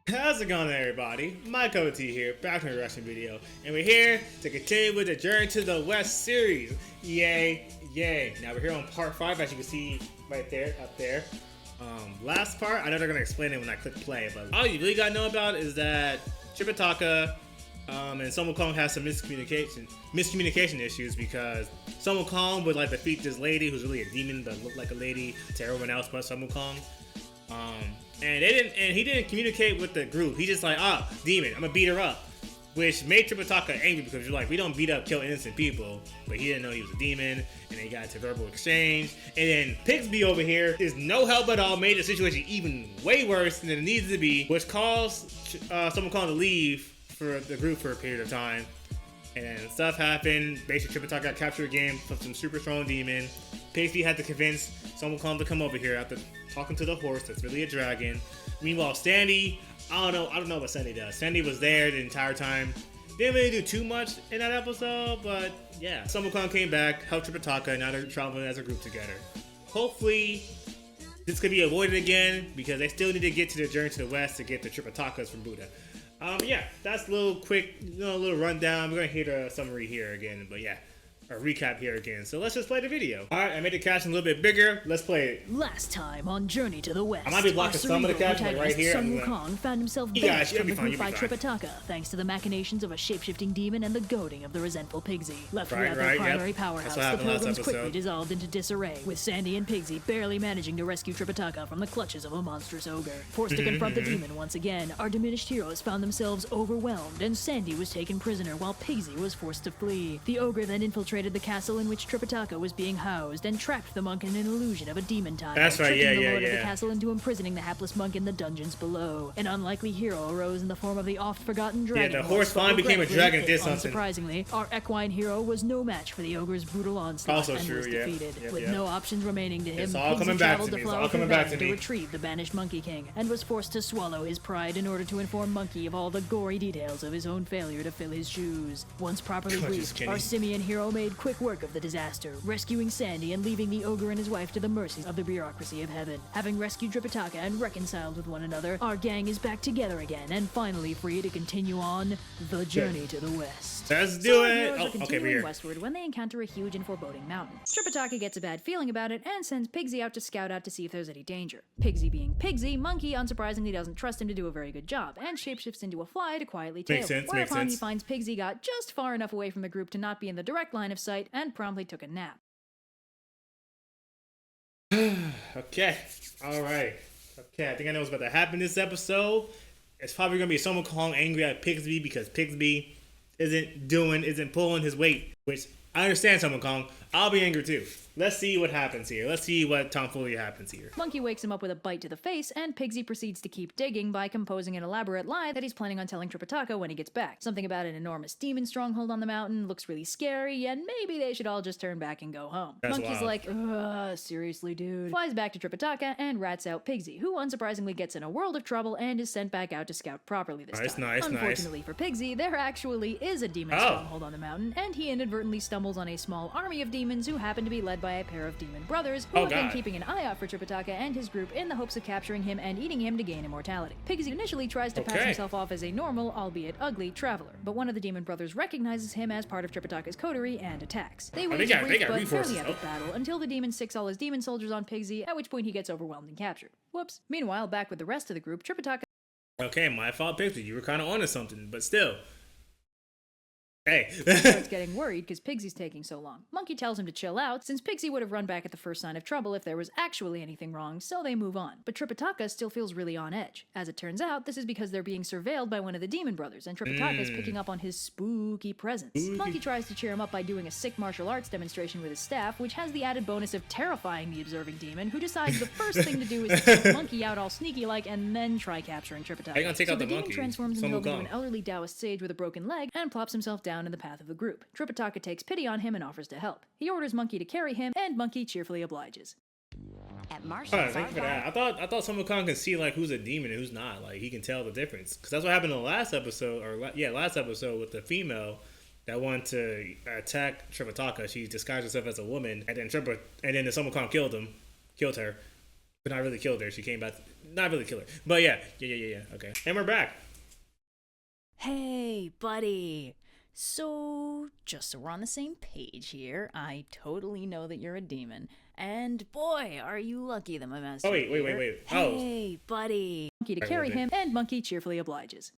How's it going, everybody? MyCupOfTea here, back from a reaction video, and we're here to continue with the Journey to the West series. Yay, yay! Now we're here on part 5, as you can see right there, up there. Last part, I know they're gonna explain it when I click play, but all you really gotta know about is that Tripitaka and Sun Wukong has some miscommunication issues because Sun Wukong would like defeat this lady who's really a demon but looked like a lady to everyone else but Sun Wukong. And he didn't communicate with the group. He just like, demon, I'm gonna beat her up. Which made Tripitaka angry because you're like, we don't beat up, kill innocent people. But he didn't know he was a demon, and they got into verbal exchange. And then Pigsy over here is no help at all, made the situation even way worse than it needs to be, which caused someone to leave for the group for a period of time. And stuff happened. Basically, Tripitaka got captured again from some super strong demon. Pigsy had to convince someone to come over here after talking to the horse that's really a dragon. Meanwhile, Sandy, I don't know what Sandy does. Sandy was there the entire time. Didn't really do too much in that episode, but yeah. Sun Wukong came back, helped Tripitaka, and now they're traveling as a group together. Hopefully, this could be avoided again because they still need to get to the Journey to the West to get the Tripitakas from Buddha. Yeah, that's a little quick, little rundown. We're gonna hear the summary here again, but yeah, a recap here again. So let's just play the video. All right, I made the caption a little bit bigger. Let's play it. Last time on Journey to the West, I might be blocking some of the caption, like right here. Sun Wukong found himself banished from the group by Tripitaka, thanks to the machinations of a shape-shifting demon and the goading of the resentful Pigsy. Left without their primary powerhouse, the Pilgrims quickly dissolved into disarray, with Sandy and Pigsy barely managing to rescue Tripitaka from the clutches of a monstrous ogre. Forced to confront the demon once again, our diminished heroes found themselves overwhelmed, and Sandy was taken prisoner while Pigsy was forced to flee. The ogre then infiltrated the castle in which Tripitaka was being housed and trapped the monk in an illusion of a demon time. That's right, tricking the lord of the castle into imprisoning the hapless monk in the dungeons below. An unlikely hero arose in the form of the oft-forgotten dragon. Yeah, the horse finally became a dragon. Did something. Unsurprisingly, our equine hero was no match for the ogre's brutal onslaught and was defeated. With no options remaining to him, Pigsy traveled to Flower to retrieve the banished Monkey King and was forced to swallow his pride in order to inform Monkey of all the gory details of his own failure to fill his shoes. Once properly briefed, our simian hero made quick work of the disaster, rescuing Sandy and leaving the ogre and his wife to the mercies of the bureaucracy of heaven. Having rescued Tripitaka and reconciled with one another, our gang is back together again and finally free to continue on the journey to the west. Let's do it! Oh, okay, we're here. Westward when they encounter a huge and foreboding mountain. Tripitaka gets a bad feeling about it and sends Pigsy out to scout out to see if there's any danger. Pigsy being Pigsy, Monkey unsurprisingly doesn't trust him to do a very good job and shapeshifts into a fly to quietly tail him. Whereupon he finds Pigsy got just far enough away from the group to not be in the direct line of sight and promptly took a nap. Okay, alright. Okay, I think I know what's about to happen this episode. It's probably gonna be Sun Wukong angry at Pigsy because Pigsy isn't pulling his weight. Which I understand, Sun Wukong. I'll be angry too. Let's see what happens here. Let's see what tomfoolery happens here. Monkey wakes him up with a bite to the face, and Pigsy proceeds to keep digging by composing an elaborate lie that he's planning on telling Tripitaka when he gets back. Something about an enormous demon stronghold on the mountain, looks really scary, and maybe they should all just turn back and go home. That's Monkey's wild. like, seriously, dude. Flies back to Tripitaka and rats out Pigsy, who unsurprisingly gets in a world of trouble and is sent back out to scout properly this time. Unfortunately for Pigsy, there actually is a demon stronghold on the mountain, and he inadvertently stumbles on a small army of demons who happen to be led by a pair of demon brothers who have been keeping an eye out for Tripitaka and his group in the hopes of capturing him and eating him to gain immortality. Pigsy initially tries to pass himself off as a normal, albeit ugly, traveler, but one of the demon brothers recognizes him as part of Tripitaka's coterie and attacks. They wage a brief but fairly epic battle until the demon sicks all his demon soldiers on Pigsy, at which point he gets overwhelmed and captured. Whoops. Meanwhile, back with the rest of the group, Tripitaka... Okay, my fault, Pigsy. You were kind of onto something, but still. Hey. starts getting worried because Pigsy's taking so long. Monkey tells him to chill out, since Pigsy would have run back at the first sign of trouble if there was actually anything wrong, so they move on. But Tripitaka still feels really on edge. As it turns out, this is because they're being surveilled by one of the demon brothers, and Tripitaka is picking up on his spooky presence. Monkey tries to cheer him up by doing a sick martial arts demonstration with his staff, which has the added bonus of terrifying the observing demon, who decides the first thing to do is take Monkey out all sneaky-like and then try capturing Tripitaka. Gonna take out the demon monkey. Transforms himself into an elderly Taoist sage with a broken leg and plops himself down in the path of the group. Tripitaka takes pity on him and offers to help. He orders Monkey to carry him, and Monkey cheerfully obliges. At Merciless, thank you for that. I thought Sun Wukong can see like who's a demon and who's not. Like he can tell the difference. Because that's what happened in the last episode, last episode with the female that wanted to attack Tripitaka. She disguised herself as a woman, and then the Sun Wukong killed her, but not really killed her. She came back. not really killer. But yeah. Okay. And we're back. Hey, buddy. So, just so we're on the same page here, I totally know that you're a demon. And boy, are you lucky that my master. Oh, wait. Hey, buddy. Monkey to carry him, and Monkey cheerfully obliges.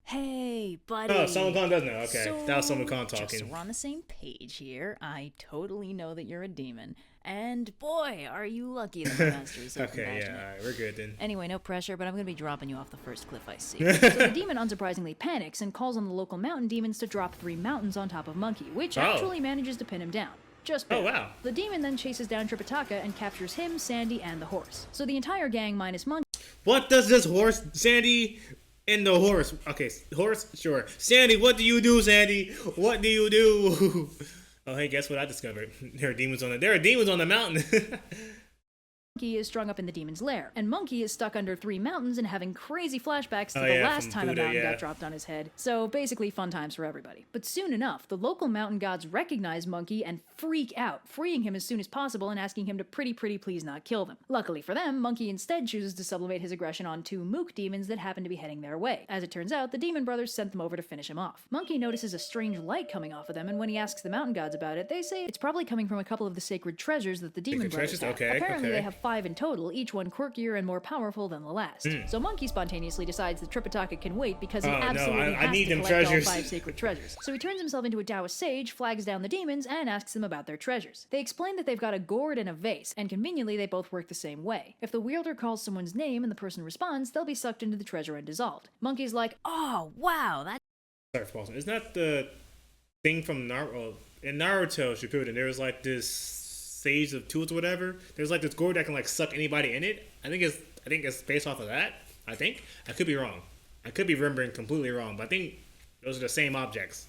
Hey, buddy. Oh, Sun Wukong does know. Okay, so, that was Sun Wukong talking. Just so we're on the same page here, I totally know that you're a demon. And boy, are you lucky that my master is so Okay, yeah, alright, we're good then. Anyway, no pressure, but I'm gonna be dropping you off the first cliff I see. So the demon unsurprisingly panics and calls on the local mountain demons to drop 3 mountains on top of Monkey, which actually manages to pin him down. Just barely. Oh, wow. The demon then chases down Tripitaka and captures him, Sandy, and the horse. So the entire gang minus Monkey. What does this horse, Sandy, and the horse? Okay, horse, sure. Sandy, what do you do, Sandy? What do you do? Oh, hey, guess what I discovered? There are demons on the mountain. Monkey is strung up in the demon's lair, and Monkey is stuck under 3 mountains and having crazy flashbacks to the last time a mountain got dropped on his head. So basically fun times for everybody. But soon enough, the local mountain gods recognize Monkey and freak out, freeing him as soon as possible and asking him to pretty please not kill them. Luckily for them, Monkey instead chooses to sublimate his aggression on 2 mook demons that happen to be heading their way. As it turns out, the demon brothers sent them over to finish him off. Monkey notices a strange light coming off of them, and when he asks the mountain gods about it, they say it's probably coming from a couple of the sacred treasures that the demon brothers have. Apparently they have 5 in total, each one quirkier and more powerful than the last. So Monkey spontaneously decides that Tripitaka can wait because he absolutely has to collect all 5 sacred treasures. So he turns himself into a Taoist sage, flags down the demons, and asks them about their treasures. They explain that they've got a gourd and a vase, and conveniently they both work the same way. If the wielder calls someone's name and the person responds, they'll be sucked into the treasure and dissolved. Monkey's like, oh wow, that's... Sorry for pausing. Isn't that the thing from Naruto? In Naruto Shippuden, there was like this Sage of Tools or whatever. There's like this gourd that can like suck anybody in it. I think it's based off of that. I could be wrong. I could be remembering completely wrong, but I think those are the same objects.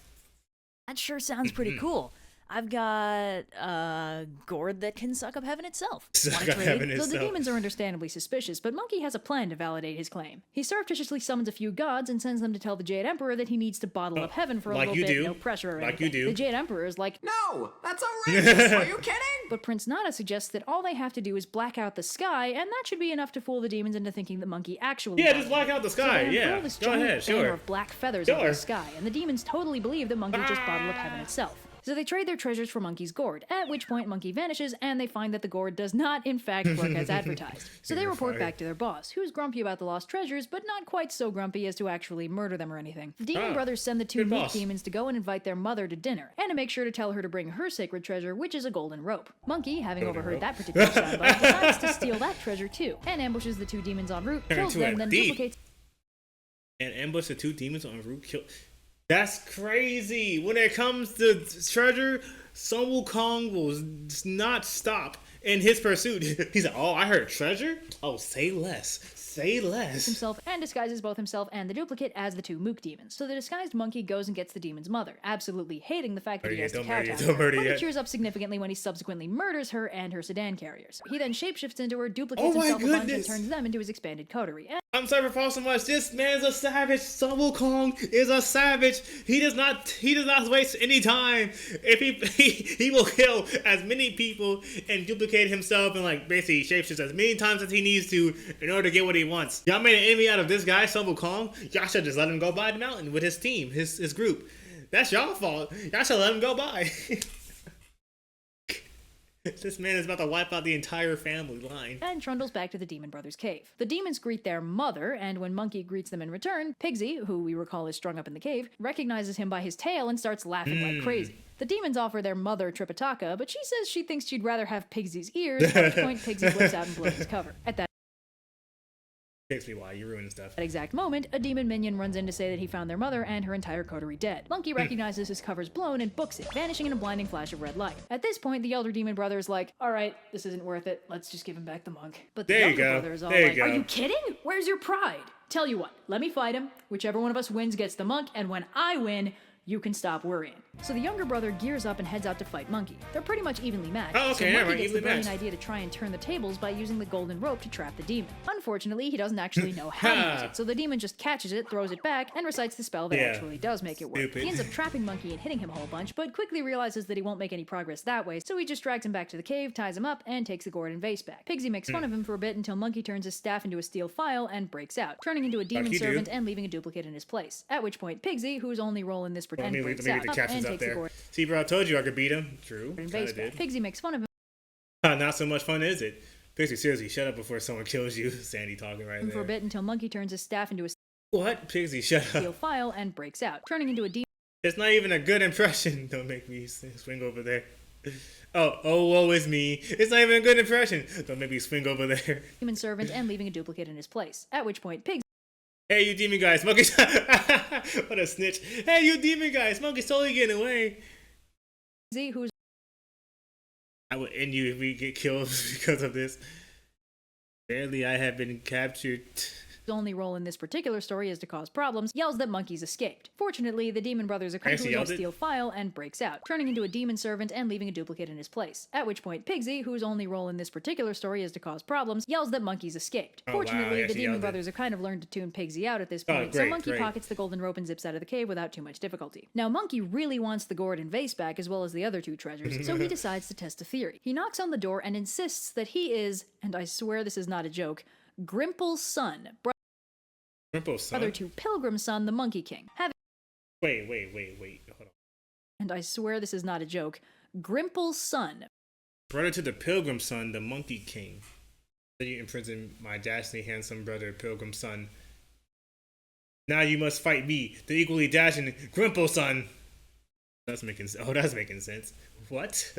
That sure sounds pretty cool. I've got a gourd that can suck up heaven itself. Suck up heaven itself. So the demons are understandably suspicious, but Monkey has a plan to validate his claim. He surreptitiously summons a few gods and sends them to tell the Jade Emperor that he needs to bottle up heaven for a little bit, no pressure or anything. Like you do. The Jade Emperor is like, no, that's outrageous. Are you kidding? But Prince Nana suggests that all they have to do is black out the sky, and that should be enough to fool the demons into thinking that Monkey actually. Yeah, just black out the sky. So this go ahead, sure. Of black feathers over the sky, and the demons totally believe that Monkey just bottled up heaven itself. So they trade their treasures for Monkey's gourd, at which point Monkey vanishes and they find that the gourd does not in fact work as advertised. So they report back to their boss, who's grumpy about the lost treasures, but not quite so grumpy as to actually murder them or anything. The demon brothers send the 2 mook demons to go and invite their mother to dinner, and to make sure to tell her to bring her sacred treasure, which is a golden rope. Monkey, having overheard that particular soundbite, decides to steal that treasure too, and ambushes the 2 demons en route, kills them, then duplicates... And ambush the 2 demons en route, kill... That's crazy. When it comes to treasure, Sun Wukong will not stop in his pursuit. He's like, oh, I heard treasure? Oh, say less. Say less. Himself and disguises both himself and the duplicate as the 2 mook demons. So the disguised Monkey goes and gets the demon's mother, absolutely hating the fact that he has to kowtow to her. Monkey cheers up significantly when he subsequently murders her and her sedan carriers. He then shapeshifts into her, duplicates himself a bunch, and turns them into his expanded coterie. I'm sorry for pausing so much. This man's a savage. Sun Wukong is a savage. He does not waste any time. If he will kill as many people and duplicate himself and like basically shapeshifts as many times as he needs to in order to get what he wants. Y'all made an enemy out of this guy, Sun Wukong. Y'all should just let him go by the mountain with his team, his group. That's y'all fault. Y'all should let him go by. This man is about to wipe out the entire family line. And trundles back to the demon brothers' cave. The demons greet their mother, and when Monkey greets them in return, Pigsy, who we recall is strung up in the cave, recognizes him by his tail and starts laughing like crazy. The demons offer their mother Tripitaka, but she says she thinks she'd rather have Pigsy's ears, at which point Pigsy flips out and blows his cover. At that Takes me why you ruining stuff. At that exact moment, a demon minion runs in to say that he found their mother and her entire coterie dead. Monkey recognizes his cover's blown and books it, vanishing in a blinding flash of red light. At this point, the elder demon brother is like, alright, this isn't worth it, let's just give him back the monk. But the younger brother is all like, are you kidding? Where's your pride? Tell you what, let me fight him, whichever one of us wins gets the monk, and when I win, you can stop worrying. So the younger brother gears up and heads out to fight Monkey. They're pretty much evenly matched. Oh, okay, so Monkey gets the brilliant idea to try and turn the tables by using the golden rope to trap the demon. Unfortunately, he doesn't actually know how to use it, so the demon just catches it, throws it back, and recites the spell that actually does make it work. Stupid. He ends up trapping Monkey and hitting him a whole bunch, but quickly realizes that he won't make any progress that way, so he just drags him back to the cave, ties him up, and takes the gourd and vase back. Pigsy makes fun of him for a bit until Monkey turns his staff into a steel file and breaks out, turning into a demon servant and leaving a duplicate in his place. At which point, Pigsy, whose only role in this pretend breaks out and takes the gourd. See, bro, I told you I could beat him. True. Pigsy makes fun of him. Not so much fun, is it? Pigsy, seriously, shut up before someone kills you. Sandy talking right there. For a bit until Monkey turns his staff into a what? Pigsy, shut up. steel file and breaks out, turning into a demon. It's not even a good impression. Don't make me swing over there. Oh, woe is me. It's not even a good impression. Don't make me swing over there. Demon servant and leaving a duplicate in his place. At which point, Pigsy. Hey, you demon guys, Monkey's. What a snitch. Hey, you demon guys, Monkey's totally getting away. Who's. I would end you if we get killed because of this. Barely, I have been captured. His only role in this particular story is to cause problems, yells that Monkey's escaped. Fortunately, the demon brothers are quickly a steel file and breaks out, turning into a demon servant and leaving a duplicate in his place. At which point, Pigsy, whose only role in this particular story is to cause problems, yells that Monkey's escaped. Fortunately, the demon brothers have kind of learned to tune Pigsy out at this point, so Monkey pockets the golden rope and zips out of the cave without too much difficulty. Now, Monkey really wants the gourd and vase back as well as the other two treasures, so he decides to test a theory. He knocks on the door and insists that he is, and I swear this is not a joke, Grimple's son. Brother to Pilgrim's son, the Monkey King. Wait. Hold on. And I swear this is not a joke. Grimple's son. Brother to the Pilgrim's son, the Monkey King. Then you imprison my dashingly handsome brother, Pilgrim's son. Now you must fight me, the equally dashing Grimple's son. That's making sense. What?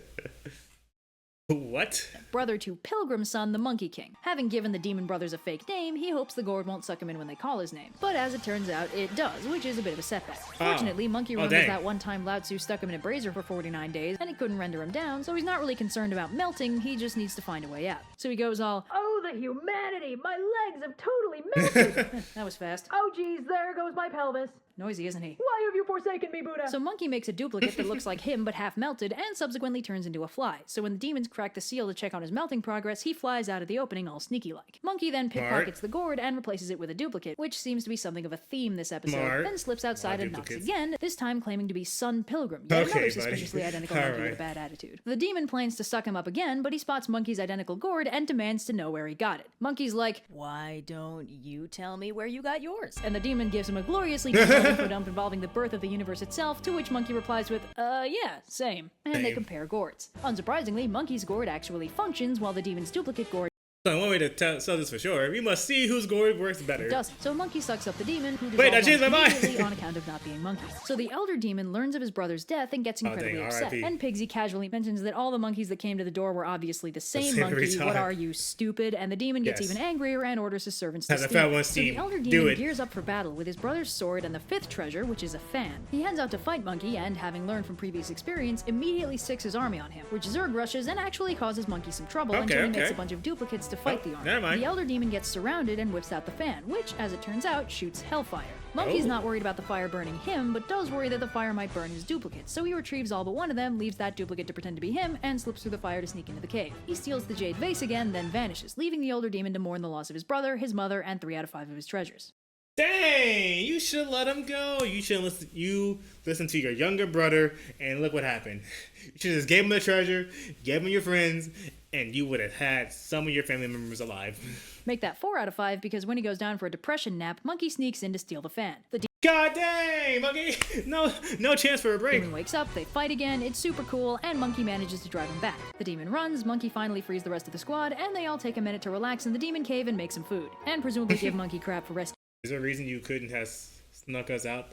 What? Brother to Pilgrim's son, the Monkey King. Having given the demon brothers a fake name, he hopes the gourd won't suck him in when they call his name. But as it turns out, it does, which is a bit of a setback. Fortunately, Monkey remembers that one time Lao Tzu stuck him in a brazier for 49 days, and it couldn't render him down, so he's not really concerned about melting, he just needs to find a way out. So he goes all, "Oh, the humanity! My legs have totally melted!" That was fast. "Oh geez, there goes my pelvis." Noisy, isn't he? "Why have you forsaken me, Buddha?" So Monkey makes a duplicate that looks like him but half melted and subsequently turns into a fly. So when the demons crack the seal to check on his melting progress, he flies out of the opening all sneaky-like. Monkey then pickpockets the gourd and replaces it with a duplicate, which seems to be something of a theme this episode, then slips outside and knocks again, this time claiming to be Son Pilgrim, yet another suspiciously identical monkey with a bad attitude. The demon plans to suck him up again, but he spots Monkey's identical gourd and demands to know where he got it. Monkey's like, "Why don't you tell me where you got yours?" And the demon gives him a gloriously detailed info dump involving the birth of the universe itself, to which Monkey replies with, yeah, same. And they compare gourds. Unsurprisingly, Monkey's gourd actually functions, while the demon's duplicate gourd one way to tell this for sure. We must see whose gourd works better. doesn't. So Monkey sucks up the demon, who I changed my mind. on account of not being Monkey. So the elder demon learns of his brother's death and gets incredibly upset. And Pigsy casually mentions that all the monkeys that came to the door were obviously the same monkey. What are you, stupid? And the demon gets even angrier and orders his servants to steal. So the elder demon gears up for battle with his brother's sword and the fifth treasure, which is a fan. He heads out to fight Monkey and, having learned from previous experience, immediately sticks his army on him, which Zurg rushes and actually causes Monkey some trouble until he makes a bunch of duplicates to fight the army. The elder demon gets surrounded and whips out the fan, which, as it turns out, shoots hellfire. Monkey's not worried about the fire burning him, but does worry that the fire might burn his duplicates, so he retrieves all but one of them, leaves that duplicate to pretend to be him, and slips through the fire to sneak into the cave. He steals the jade vase again, then vanishes, leaving the older demon to mourn the loss of his brother, his mother, and 3 out of 5 of his treasures. Dang! You should let him go. You should listen to your younger brother, and look what happened. You should just gave him the treasure, gave him your friends, and you would have had some of your family members alive. Make that 4 out of 5 because when he goes down for a depression nap, Monkey sneaks in to steal the fan. God dang, Monkey! No chance for a break. Demon wakes up, they fight again, it's super cool, and Monkey manages to drive him back. The demon runs, Monkey finally frees the rest of the squad, and they all take a minute to relax in the demon cave and make some food. And presumably give Monkey crap for rescue. Is there a reason you couldn't have snuck us out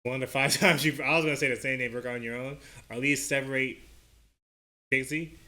1 to 5 times? I was going to say the same name, work on your own, or at least separate Pigsy.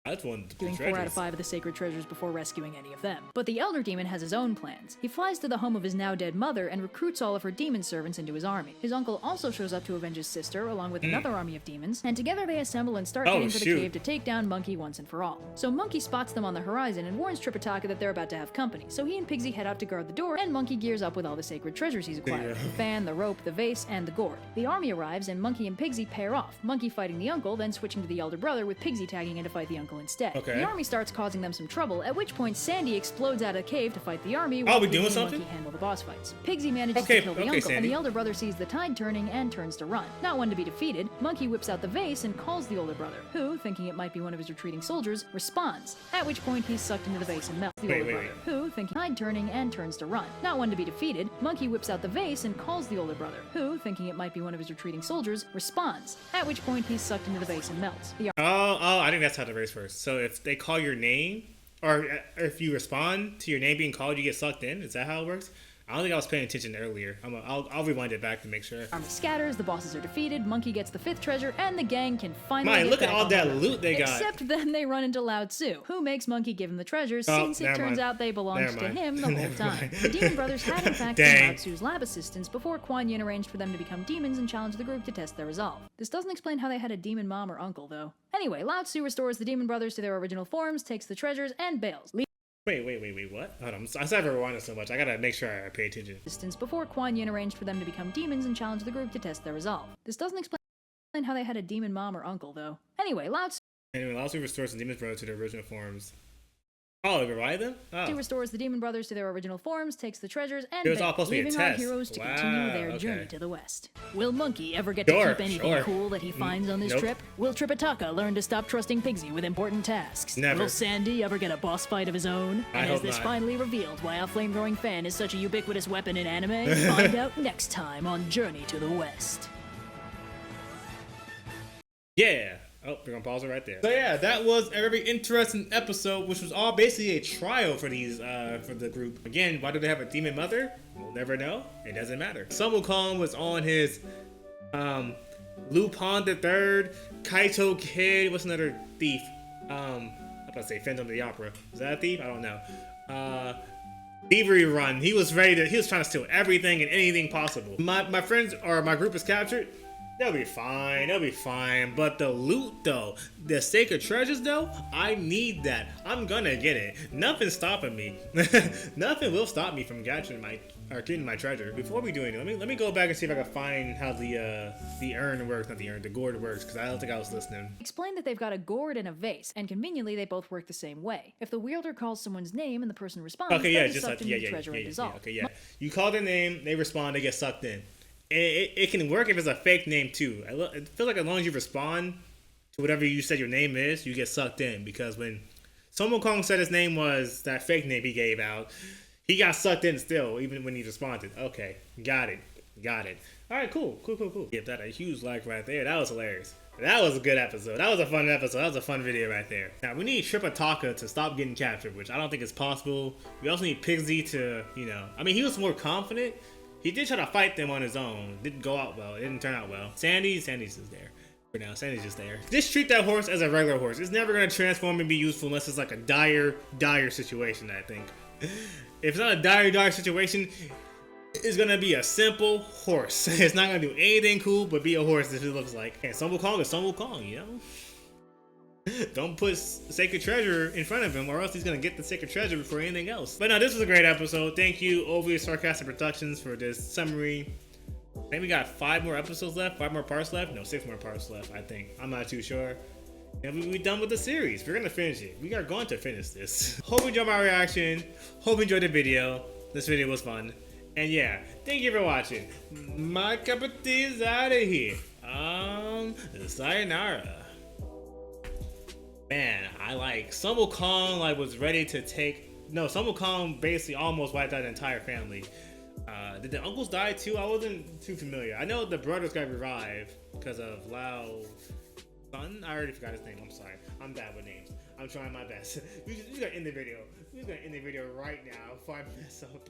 That's one. Doing 4 out of 5 of the sacred treasures before rescuing any of them. But the Elder Demon has his own plans. He flies to the home of his now dead mother and recruits all of her demon servants into his army. His uncle also shows up to avenge his sister, along with another army of demons, and together they assemble and start heading for the cave to take down Monkey once and for all. So Monkey spots them on the horizon and warns Tripitaka that they're about to have company. So he and Pigsy head out to guard the door, and Monkey gears up with all the sacred treasures he's acquired: the fan, the rope, the vase, and the gourd. The army arrives, and Monkey and Pigsy pair off. Monkey fighting the uncle, then switching to the elder brother, with Pigsy tagging in to fight the uncle instead. Okay. The army starts causing them some trouble, at which point Sandy explodes out of the cave to fight the army while we Pigsy doing and something? Monkey handle the boss fights. Pigsy manages to kill the uncle, Sandy. and the elder brother sees the tide turning and turns to run. Not one to be defeated, Monkey whips out the vase and calls the older brother, who, thinking it might be one of his retreating soldiers, responds, at which point he's sucked into the vase and melts. The older brother, who, thinking tide turning and turns to run. Not one to be defeated, Monkey whips out the vase and calls the older brother, who, thinking it might be one of his retreating soldiers, responds, at which point he's sucked into the vase and melts. I think that's how the race works. So if they call your name, or if you respond to your name being called, you get sucked in? Is that how it works? I don't think I was paying attention earlier. I'll rewind it back to make sure. Army scatters, the bosses are defeated, Monkey gets the 5th treasure, and the gang can finally get look back at all on that the road. loot they got. Except then they run into Lao Tzu, who makes Monkey give him the treasures, since it turns out they belonged to him the whole time. The Demon Brothers had in fact been Lao Tzu's lab assistants before Kuan Yin arranged for them to become demons and challenge the group to test their resolve. This doesn't explain how they had a demon mom or uncle, though. Anyway, Lao Tzu restores the Demon Brothers to their original forms, takes the treasures, and bails. Wait, what? Hold on, I started rewinding so much. I gotta make sure I pay attention. Before Kuan Yin arranged for them to become demons and challenge the group to test their resolve. This doesn't explain how they had a demon mom or uncle, though. Anyway, Lao Tzu restores the Demon Brothers to their original forms. Oh, they revive them? Oh. Restores the Demon Brothers to their original forms, takes the treasures, and it was all supposed to be a leaving our test. heroes to continue their journey to the west. Will Monkey ever get Sure, to keep anything cool that he finds on this Nope. trip? Will Tripitaka learn to stop trusting Pigsy with important tasks? Never. Will Sandy ever get a boss fight of his own? I And hope is this not. finally revealed why a flame-throwing fan is such a ubiquitous weapon in anime? Find out next time on Journey to the West. Yeah. Oh, we're gonna pause it right there. So yeah, that was a very interesting episode, which was all basically a trial for these, for the group. Again, why do they have a demon mother? We'll never know. It doesn't matter. Sun Wukong was on his, Lupin the Third, Kaito Kid. What's another thief? I'm about to say Phantom of the Opera. Is that a thief? I don't know. Thievery Run. He was trying to steal everything and anything possible. My friends, or my group is captured. They'll be fine, but the loot though, the sacred treasures though, I need that. I'm gonna get it. Nothing's stopping me. Nothing will stop me from getting my treasure. Before we do anything, let me go back and see if I can find how the urn works, not the urn, the gourd works, because I don't think I was listening. Explain that they've got a gourd and a vase, and conveniently they both work the same way. If the wielder calls someone's name and the person responds, Okay, yeah, they'll be just sucked like into the treasure and dissolved. okay, yeah. You call their name, they respond, they get sucked in. It can work if it's a fake name too. I feel like as long as you respond to whatever you said your name is, you get sucked in. Because when Sun Wukong said his name was that fake name he gave out, he got sucked in still, even when he responded. Okay, got it. All right, cool. Give that a huge like right there. That was hilarious. That was a good episode. That was a fun episode. That was a fun video right there. Now, we need Tripitaka to stop getting captured, which I don't think is possible. We also need Pigsy to, he was more confident. He did try to fight them on his own. Didn't go out well. It didn't turn out well. Sandy's just there. For now, Sandy's just there. Just treat that horse as a regular horse. It's never going to transform and be useful unless it's like a dire situation, I think. If it's not a dire situation, it's going to be a simple horse. It's not going to do anything cool but be a horse if it looks like. And Sun Wukong is Sun Wukong, Don't put sacred treasure in front of him, or else he's gonna get the sacred treasure before anything else. But no, this was a great episode. Thank you, Overly Sarcastic Productions, for this summary. I think we got 5 more episodes left, 5 more parts left. No, 6 more parts left, I think. I'm not too sure. And we're done with the series. We're gonna finish it. We are going to finish this. Hope you enjoyed my reaction. Hope you enjoyed the video. This video was fun. And yeah, thank you for watching. My cup of tea is out of here. Sayonara. Man, Sun Wukong was ready to take. No, Sun Wukong basically almost wiped out the entire family. Did the uncles die too? I wasn't too familiar. I know the brothers got revived because of Lao's son. I already forgot his name. I'm sorry. I'm bad with names. I'm trying my best. We just gotta end the video. We're just gonna end the video right now before I mess up.